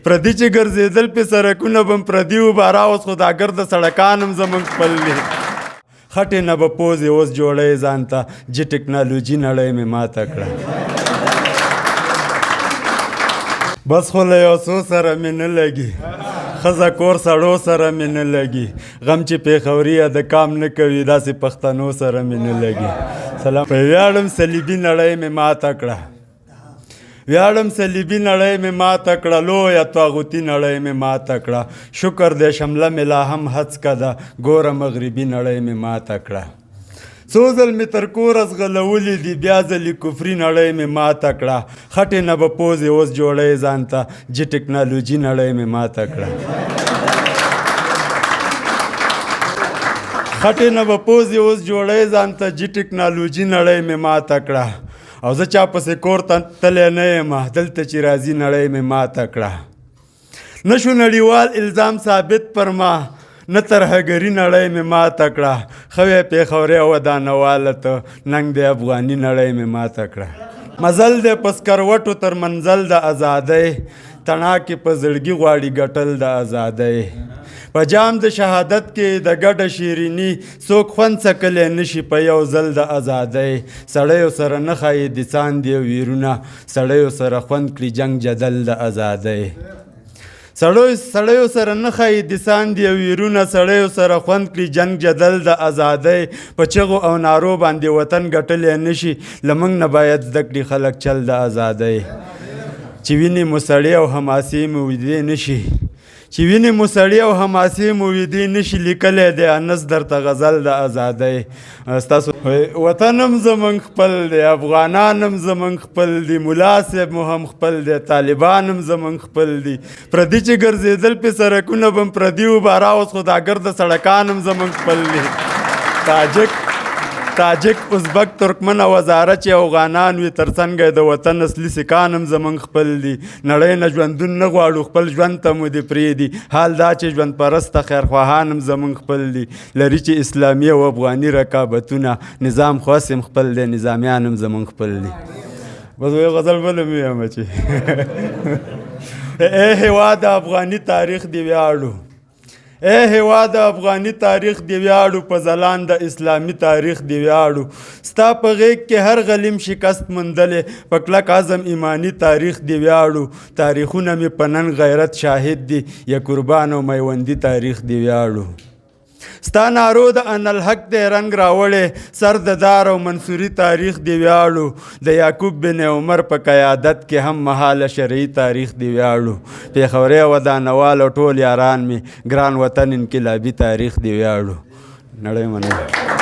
پردي چې ګرځېدل پې سړکونه به م پردي و باره اوس خو دا ګرده سړکان هم زموږ خپل دي خټې نه به پوزې اوس جوړی ځان ته چې ټکنالوجي نړۍ مې ماته کړه بس خو له یو څو سره مې نه لګي ښځه کور سړو سره مې نه لګي غم چې پېښوري یا د کام نه کوي داسې پښتنو سره مې نه لګي سلام په ویاړم صلیبي نړۍ مې ماته کړه ویاړم صلیبي نړۍ مې ماته کړه لویه طاغوتي نړۍ مې ماته کړه شکر دی شمله مې لا هم هڅکه ده ګوره مغربي نړۍ مې ماته کړه څو ځل مې تر کوره ځغلولي دي بیا ځلې کفري نړۍ مې ماته کړه خټې نه به پوزې اوس جوړی ځان ته چې ټکنالوجي نړۍ مې ماته کړه خټې نه به پوزې اوس جوړی ځان ته چې ټکنالوجي نړۍ مې ماته کړه او زه چا پسې کور ته تللی نه یم دلته چې راځي نړۍ مې ماته کړه نه شو نړیوال الزام ثابت پر ما نه ترهګري نړۍ مې ماته کړه ښه وی پېښوري ودانواله ته ننګ د افغاني نړۍ مې ماته کړه مزل دی په سکروټو تر منزل د ازادۍ تڼاکې په زړګي غواړي ګټل د ازادۍ په جام د شهادت کې د ګډه شیریني څوک خوند څکلی نشي په یو ځل د ازادۍ سړیو سره نه ښایي د څاندې ویرونه سړیو سره خوند کړي جنګ جدل د ازادۍ سړیو سره نه ښایي د ساندې ویرونه سړیو سره خوند کړي جنګ جدل د ازادۍ په چغو او نارو باندې وطن ګټلی نشي له موږ نه باید زده کړي خلک چل د ازادۍ چې وینې مو سړې او حماسې مو ویدې نشي چې وینې مو سړې او حماسې مو ویدې نشي لیکلی دی انس درته غزل د ازادۍ ستاسو وطن هم زموږ خپل دی افغانان هم زموږ خپل دي ملا صاحب مو هم خپل دی طالبان هم زموږ خپل دي پردي چې ګرځېدل پې سړکونه به م پردي و باره اوس خو دا ګرده سړکان هم زموږ خپل دي تاجک ازبک ترکمن او هزاره چې افغانان وي تر څنګه د وطن اصلي سیکان هم زموږ خپل دي نړۍ نه ژوندون نه غواړو خپل ژوند ته مو دې پرېږدي حال دا چې ژوند پرسته خیرخواهان هم زموږ خپل دي لري چې اسلامي او افغاني رقابتونه نظام خاص هم خپل دی نظامیان هم زموږ خپل دي بس یو غزل بله مې وایم چې ای هېواد افغاني تاریخ دې ویاړو اے هېواد افغاني تاریخ دی ویاړو په ځلان د اسلامي تاریخ دی ویاړو ستا په غیږ کې هر غلیم شکست موندلې په کلک عزم ایماني تاریخ دی ویاړو تاریخونه مې په نن غیرت شاهد دي یا قربان او میوندي تاریخ دی ویاړو ستا نارو د انالحق دی رنګ راوړی سر د دار او منصوري تاریخ دی ویاړو د یعقوب بن عمر په قیادت کې هم مهاله شرعي تاریخ دی ویاړو پېښوري ودانوال او ټول یاران مې ګران وطن انقلابي تاریخ دی ویاړو نړۍ مننه